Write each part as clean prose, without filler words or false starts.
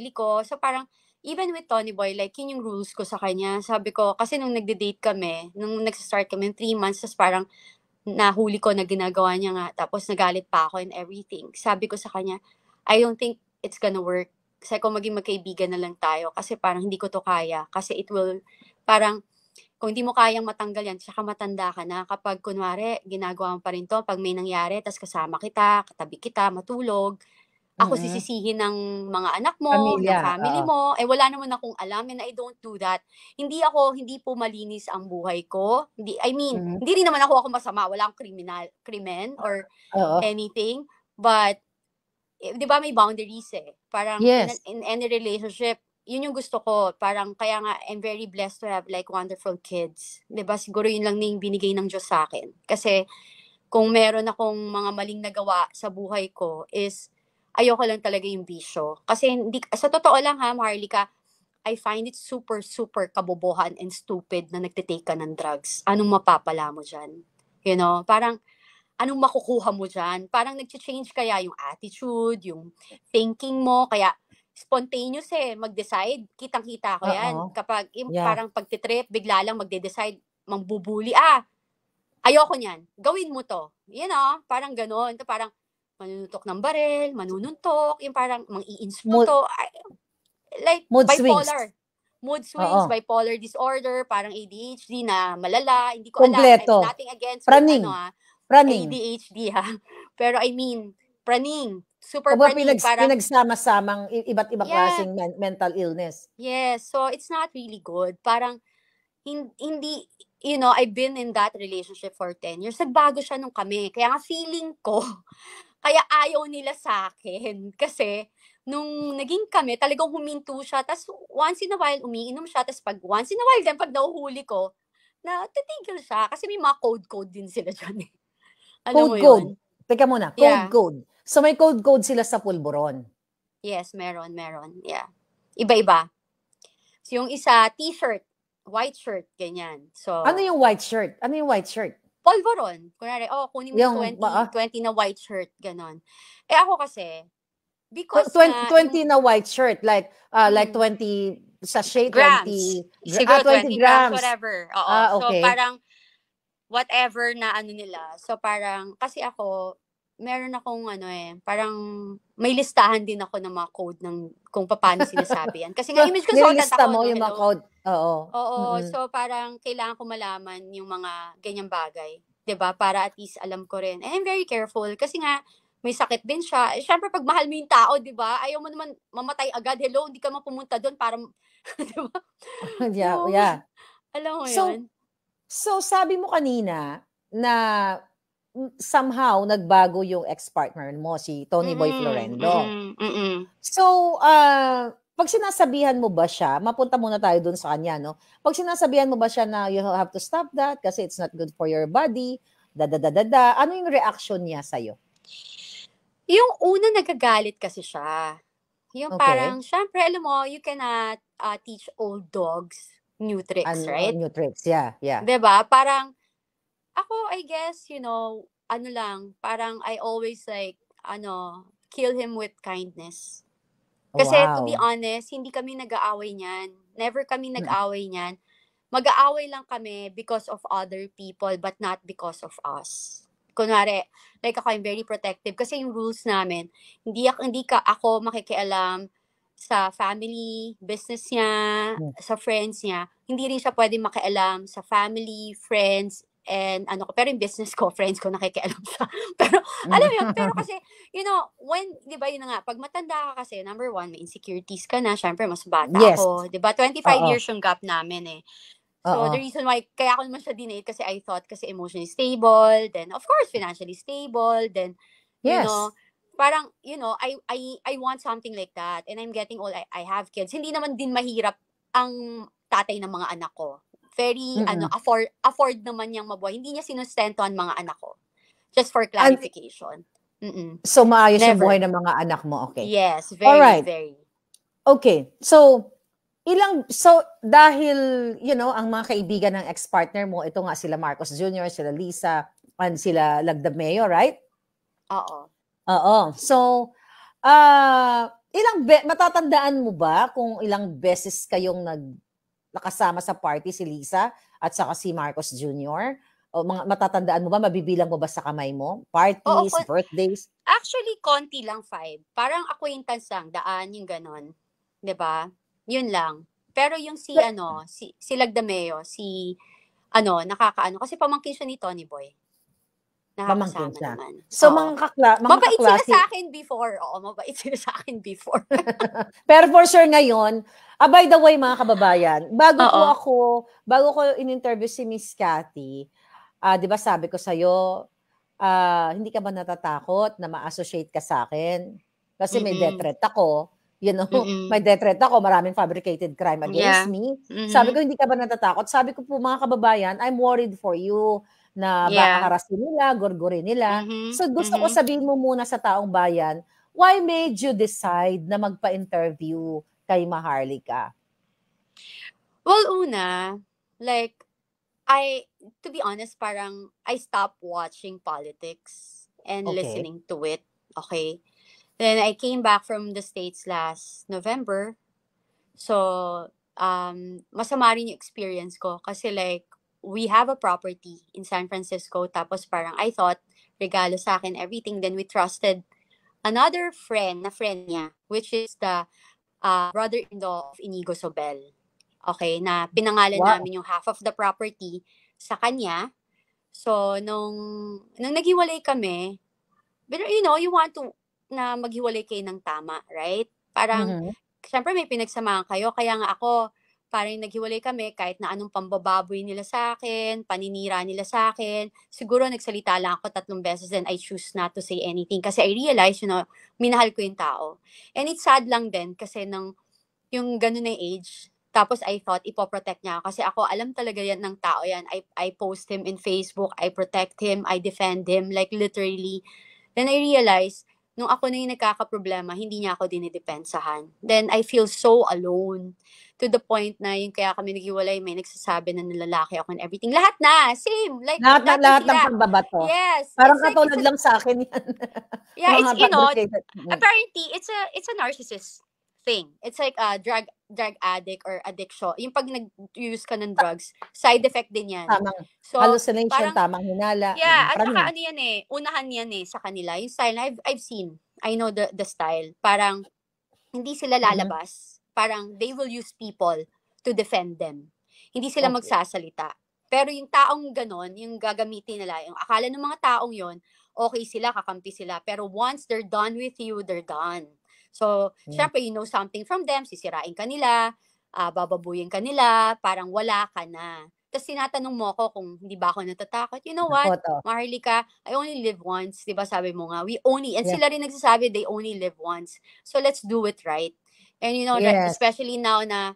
family ko. So parang, even with Tony Boy, like, yun yung rules ko sa kanya. Sabi ko, kasi nung nagde-date kami, nung nag-start kami, 3 months, tapos parang, nahuli ko na ginagawa niya nga, tapos nagalit pa ako and everything. Sabi ko sa kanya, I don't think it's gonna work. Kasi kung maging magkaibigan na lang tayo, kasi parang hindi ko to kaya. Kasi it will, parang, kung hindi mo kayang matanggal yan, tsaka matanda ka na, kapag kunwari, ginagawa mo pa rin to, pag may nangyari, tas kasama kita, katabi kita, matulog, ako sisisihin ng mga anak mo, ng Pamilya, family oo. mo, wala naman akong alam and I don't do that. Hindi po malinis ang buhay ko. Hindi rin naman ako masama, wala akong krimen or Oo. anything, but, di ba may boundaries eh. Parang, Yes. in any relationship, yun yung gusto ko. Parang, kaya nga, I'm very blessed to have like wonderful kids. Diba? Siguro yun lang na yung binigay ng Diyos sa akin. Kasi, kung meron akong mga maling nagawa sa buhay ko is, ayoko lang talaga yung bisyo. Kasi, sa totoo lang ha, Maharlika, I find it super, super kabobohan and stupid na nagtitake ka ng drugs. Anong mapapala mo dyan? You know? Parang, anong makukuha mo dyan? Parang nag-change kaya yung attitude, yung thinking mo, kaya, spontaneous mag-decide, kitang-kita ko yan. Oo. Kapag Yeah. parang pagtitrip, bigla lang magde-decide, mangbubuli, ayoko niyan, gawin mo to. You know, parang ganon. Ito parang, manunutok ng baril, manununtok, yung parang, mang-i-insputo, like, Mood bipolar. swings. Mood swings, Oo. bipolar disorder, parang ADHD na malala, hindi ko alam. I'm Kompleto. nothing against with, Praning. ADHD Pero I mean, praning. Super Kumbaga praning. Parang, pinagsama-samang iba't ibang yeah. klaseng mental illness. Yes. So, it's not really good. Parang, hindi, you know, I've been in that relationship for 10 years. Nagbago siya nung kami. Kaya nga feeling ko, kaya ayaw nila sa akin. Kasi, nung naging kami, talagang huminto siya. Tapos, once in a while, umiinom siya. Tapos, once in a while, then pag nahuhuli ko, titigil siya. Kasi may mga code din sila dyan eh. Alam mo Code. yun? Teka muna, Yeah. code. So, may code sila sa pulburon? Yes, meron. Yeah. Iba-iba. So, yung isa, t-shirt, white shirt, ganyan. So, Ano yung white shirt? Polvoron. Kunwari, kunin mo yung 20 na white shirt, ganon. Ako kasi, because 20 na white shirt, like 20 sachet, grams. Siguro 20 grams. Whatever. Oo. Okay. So, parang, whatever na nila. So, parang, kasi ako, meron akong parang may listahan din ako ng mga code ng kung paano sinasabi yan. Kasi nga, image consultant ako, mo no? yung mga code. Oo. So, parang kailangan ko malaman yung mga ganyang bagay. 'Di ba? Para at least alam ko rin. And I'm very careful. Kasi nga, may sakit din siya. Siyempre, pag mahal mo yung tao, 'di ba? Ayaw mo naman mamatay agad. Hello, hindi ka mapumunta doon para, 'di ba? Yeah. Alam mo yun? So, sabi mo kanina na somehow nagbago yung ex-partner mo, si Tony Boy Florendo. So, pag sinasabihan mo ba siya, mapunta muna tayo dun sa kanya, no? Pag sinasabihan mo ba siya na you have to stop that kasi it's not good for your body, ano yung reaction niya sa'yo? Yung una nagagalit kasi siya. Yung parang, syempre, alam mo, you cannot teach old dogs new tricks, right? New tricks, yeah. Diba? Parang, ako, I guess, you know, parang I always kill him with kindness. Kasi, to be honest, hindi kami nag-aaway niyan. Never kami nag-aaway niyan. Mag-aaway lang kami because of other people, but not because of us. Kunwari, like ako, I'm very protective. Kasi yung rules namin, hindi ako makikialam sa family, business niya, sa friends niya. Hindi rin siya pwede makialam sa family, friends, and pero yung business ko, friends ko, nakikialam siya. Pero, alam mo yun, pero kasi, you know, di ba yun na nga, pag matanda ka kasi, number one, may insecurities ka na, syempre, mas bata ako. Di ba? 25 years yung gap namin eh. So, the reason why, kaya ako naman siya dinate kasi I thought kasi emotionally stable, then, of course, financially stable, then, you know, parang, you know, I want something like that. And I'm getting old, I have kids. Hindi naman din mahirap ang tatay ng mga anak ko. Very, afford naman niyang mabuhay. Hindi niya sinustentuhan mga anak ko. Just for clarification. So, maayos yung buhay ng mga anak mo, okay. Yes, very, very. Okay, so, dahil, you know, ang mga kaibigan ng ex-partner mo, ito nga sila Marcos Jr., sila Lisa, and sila Lagdameo, right? Oo. So, matatandaan mo ba kung ilang beses kayong nakasama sa party si Lisa at saka si Marcos Jr.? O matatandaan mo ba, mabibilang mo ba sa kamay mo? Parties, birthdays? Actually, konti lang, 5. Parang acquaintance lang, daan, yung ganon. 'Di ba? Yun lang. Pero yung si Lagdameo, nakakaano. Kasi pamangkin siya ni Tony Boy. Nakakasama naman. So, mabait sila sa akin before. Oo, mabait sila sa akin before. Pero for sure ngayon, by the way, mga kababayan, bago ko in-interview si Miss Cathy, di ba sabi ko sa'yo, hindi ka ba natatakot na ma-associate ka sa akin? Kasi may death threat ako. May death threat ako, maraming fabricated crime against me. Sabi ko, hindi ka ba natatakot? Sabi ko po, mga kababayan, I'm worried for you na baka harasin nila, gorgorin nila. So gusto ko sabihin mo muna sa taong bayan, why made you decide na magpa-interview kay Maharlika? Well, una, like, to be honest, parang I stopped watching politics and listening to it. Okay. Then I came back from the States last November. So, masama rin yung experience ko. Kasi like, we have a property in San Francisco. Tapos parang I thought, regalo sa akin, everything. Then we trusted another friend niya, which is the brother-in-law of Inigo Sobel. Okay, na pinangalan namin yung half of the property sa kanya. So, nung naghiwalay kami, but you want to na maghiwalay kayo ng tama, right? Parang, syempre may pinagsamahan kayo, kaya nga ako, parang naghiwalay kami, kahit na anong pambababoy nila sa akin, paninira nila sa akin, siguro nagsalita lang ako 3 beses, then I choose not to say anything, kasi I realize, minahal ko yung tao. And it's sad lang din, kasi yung ganun na age, tapos I thought, ipoprotect niya ako. Kasi ako, alam talaga yan ng tao yan. I post him in Facebook, I protect him, I defend him, like literally. Then I realized, nung ako na yung nagkakaproblema, hindi niya ako dinidepensahan. Then I feel so alone. To the point na yung kaya kami naghiwalay, may nagsasabi na nilalaki ako and everything. Lahat na! Same! Like, lahat ng pambabato. Yes. Parang katulad lang sa akin yan. Yeah, it's, apparently, it's a narcissist thing. It's like a drug addict or addiction. Yung pag nag-use ka ng drugs, side effect din yan. Tamang hallucination, tamang hinala. Yeah, at saka unahan yan sa kanila. Yung style, I've seen. I know the style. Parang, hindi sila lalabas. Parang, they will use people to defend them. Hindi sila magsasalita. Pero yung taong ganon, yung gagamitin nila, yung akala ng mga taong yon, okay sila, kakampi sila. Pero once they're done with you, they're done. So, syempre, you know something from them, sisirain ka nila, bababuyin ka nila, parang wala ka na. Tapos tinatanong mo ako kung hindi ba ako natatakot. You know what, Maharlika, I only live once. Diba sabi mo nga, and sila rin nagsasabi, they only live once. So, let's do it right. And especially now na,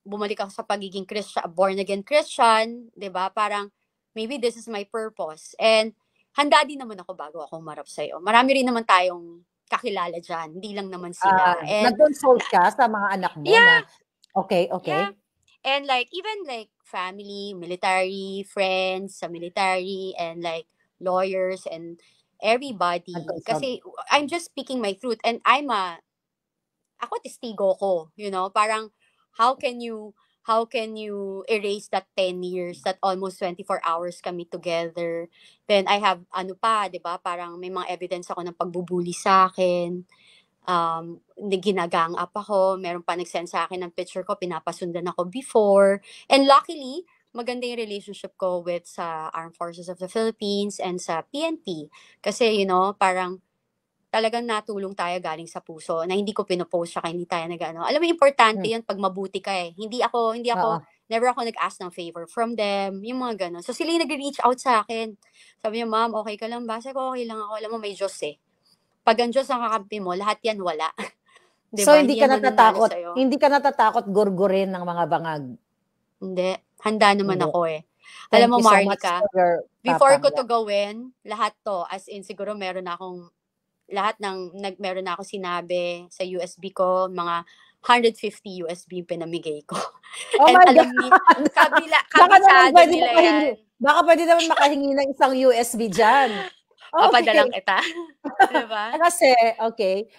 bumalik ako sa pagiging born-again Christian, diba? Parang, maybe this is my purpose. And, handa din naman ako bago ako umarap sa'yo. Marami rin naman tayong kakilala dyan. Hindi lang naman sila. Nag-consult ka sa mga anak mo? Yeah. Okay. Yeah. And like, even like family, military, friends sa military, and like lawyers and everybody. Kasi I'm just speaking my truth. And ako testigo ko, parang how can you erase that 10 years, that almost 24 hours kami together? Then I have, diba, parang may mga evidence ako ng pagbubuli sa akin. Ginagang up ako. Meron pa nag-send sa akin ng picture ko, pinapasundan ako before. And luckily, maganda yung relationship ko with sa Armed Forces of the Philippines and sa PNP. Kasi, parang talagang natulong tayo galing sa puso na hindi ko pinopost siya, hindi tayo nag-ano. Alam mo, importante yun pag mabuti ka eh. Never ako nag-ask ng favor from them, yung mga gano'n. So sila yung nag-reach out sa akin. Sabi niya, ma'am, okay ka lang ba? Sabi ko, okay lang ako. Alam mo, may Diyos eh. Pag ang Diyos ang kakampi mo, lahat yan wala. Diba? So hindi ka natatakot gurgurin ng mga bangag? Hindi. Handa naman ako eh. Alam mo, Maharlika, before ko to gawin, lahat to, as in siguro meron ako sinabi sa USB ko, mga 150 USB pinamigay ko. Oh and my God! Kabisado nila yan. Baka pwede naman makahingi ng isang USB dyan. Papadalang kita. Diba? Kasi, okay,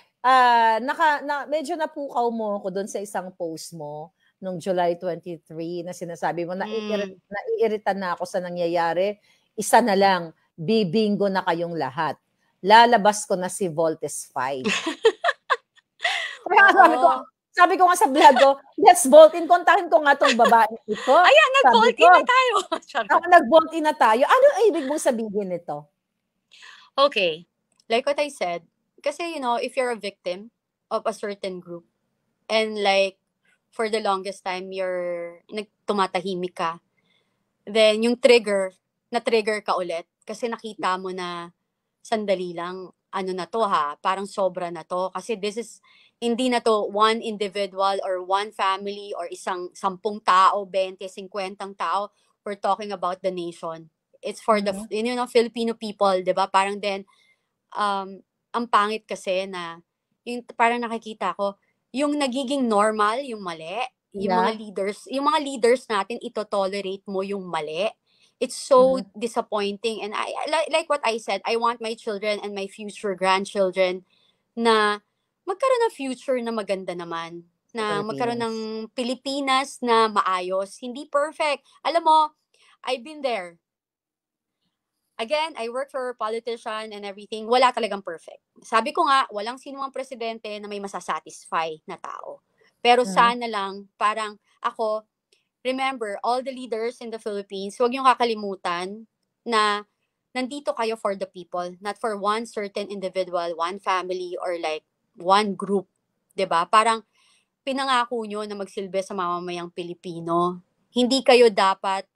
medyo napukaw mo ako doon sa isang post mo nung July 23 na sinasabi mo, naiirita na ako sa nangyayari. Isa na lang, bibingo na kayong lahat. Lalabas ko na si Voltes 5. Kaya sabi ko nga sa vlog ko, let's vote in. Kontahin ko nga tong babae ito. Ayan, nag-vote in na tayo. Nag-vote in na tayo. Ano ibig mong sabihin nito? Okay. Like what I said, kasi, if you're a victim of a certain group, and like, for the longest time, tumatahimik ka, then yung na-trigger ka ulit, kasi nakita mo na, sandali lang, na to parang sobra na to, kasi hindi na to one individual or one family or 10 tao, 20, 50 tao. We're talking about the nation. It's for the Filipino people, 'di ba? Parang then ang pangit kasi na yung parang nakikita ko yung nagiging normal, yung mali, yung mga leaders natin ito-tolerate mo yung mali. It's so disappointing, and I like what I said, I want my children and my future grandchildren na magkaroon ng future na maganda naman, na magkaroon ng Pilipinas na maayos, hindi perfect. Alam mo, I've been there. Again, I work for a politician and everything, wala talagang perfect. Sabi ko nga, walang sinumang presidente na may masasatisfy na tao. Pero sana lang, parang ako, remember, all the leaders in the Philippines, huwag niyong kakalimutan na nandito kayo for the people, not for one certain individual, one family, or like one group, 'di ba? Parang pinangako nyo na magsilbi sa mamamayang Pilipino. Hindi kayo dapat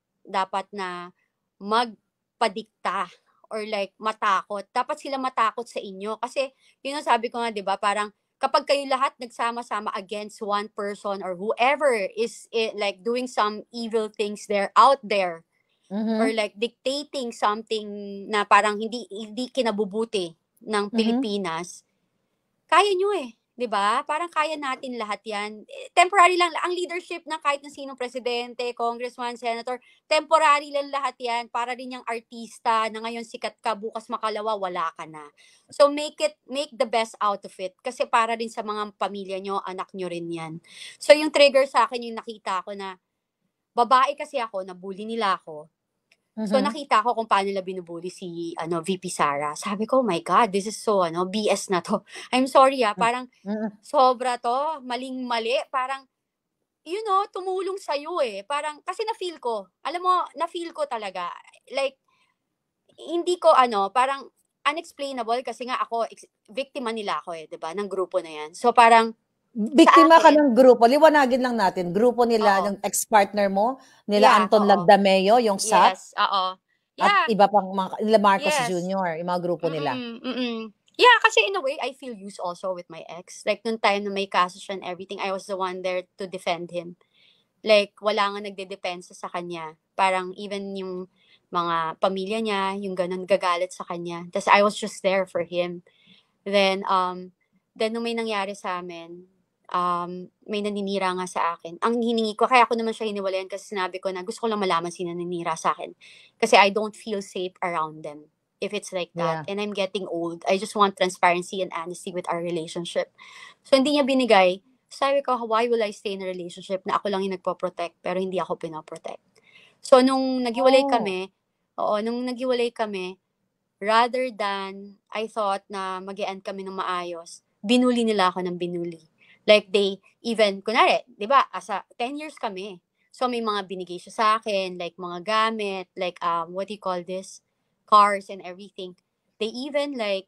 na magpadikta or like matakot. Dapat sila matakot sa inyo kasi yun ang sabi ko nga, 'di ba? Parang kapag kayo lahat nagsama-sama against one person or whoever is like doing some evil things out there, or like dictating something na parang hindi kinabubuti ng Pilipinas, kaya nyo 'di ba? Parang kaya natin lahat 'yan. Temporary lang ang leadership ng kahit na sinong presidente, congressman, senator, temporary lang lahat 'yan. Para rin yung artista na ngayon sikat ka, bukas makalawa wala ka na. So make the best out of it kasi para rin sa mga pamilya nyo, anak nyo rin 'yan. So yung trigger sa akin yung nakita ko na babae kasi ako, nabully nila ako. So nakita ko kung paano nila binubuli si VP Sara. Sabi ko, oh my God, this is so BS na to. I'm sorry parang sobra to, maling-mali, parang tumulong sa iyo Parang kasi na-feel ko. Alam mo, na-feel ko talaga. Like hindi ko parang unexplainable kasi nga ako biktima nila ako 'di ba, ng grupo na 'yan. So parang biktima ka ng grupo. Liwanagin lang natin. Grupo nila, yung ex-partner mo, nila Anton Lagdameo, yung SAP. Yes, oo. Yeah. At iba pang nila Marcos Jr., yung mga grupo nila. Yeah, kasi in a way, I feel used also with my ex. Like, nung time na may kaso siya and everything, I was the one there to defend him. Like, wala nga nagdedepensa sa kanya. Parang even yung mga pamilya niya, yung ganun, gagalit sa kanya. Tapos I was just there for him. Then nung may nangyari sa amin, may naninira nga sa akin. Ang hiningi ko, kaya ako naman siya hiniwalayan kasi sinabi ko na gusto ko lang malaman sino naninira sa akin. Kasi I don't feel safe around them if it's like that. Yeah. And I'm getting old. I just want transparency and honesty with our relationship. So hindi niya binigay. Sabi ko, why will I stay in a relationship na ako lang yung nagpo-protect pero hindi ako pinoprotect? So nung naghiwalay kami, rather than I thought na mag-e-end kami ng maayos, binuli nila ako ng binuli. Like they even, kunwari, di ba, 10 years kami. So may mga binigay siya sa akin, like mga gamit, like what do you call this? Cars and everything. They even like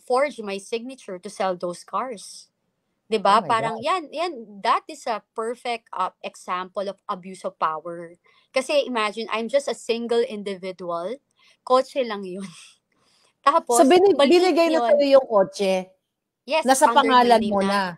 forged my signature to sell those cars. Di ba? Parang yan, that is a perfect example of abuse of power. Kasi imagine, I'm just a single individual. Kotse lang yun. Tapos, so binigay na sa'yo yung kotse? Yes. Nasa pangalan mo na?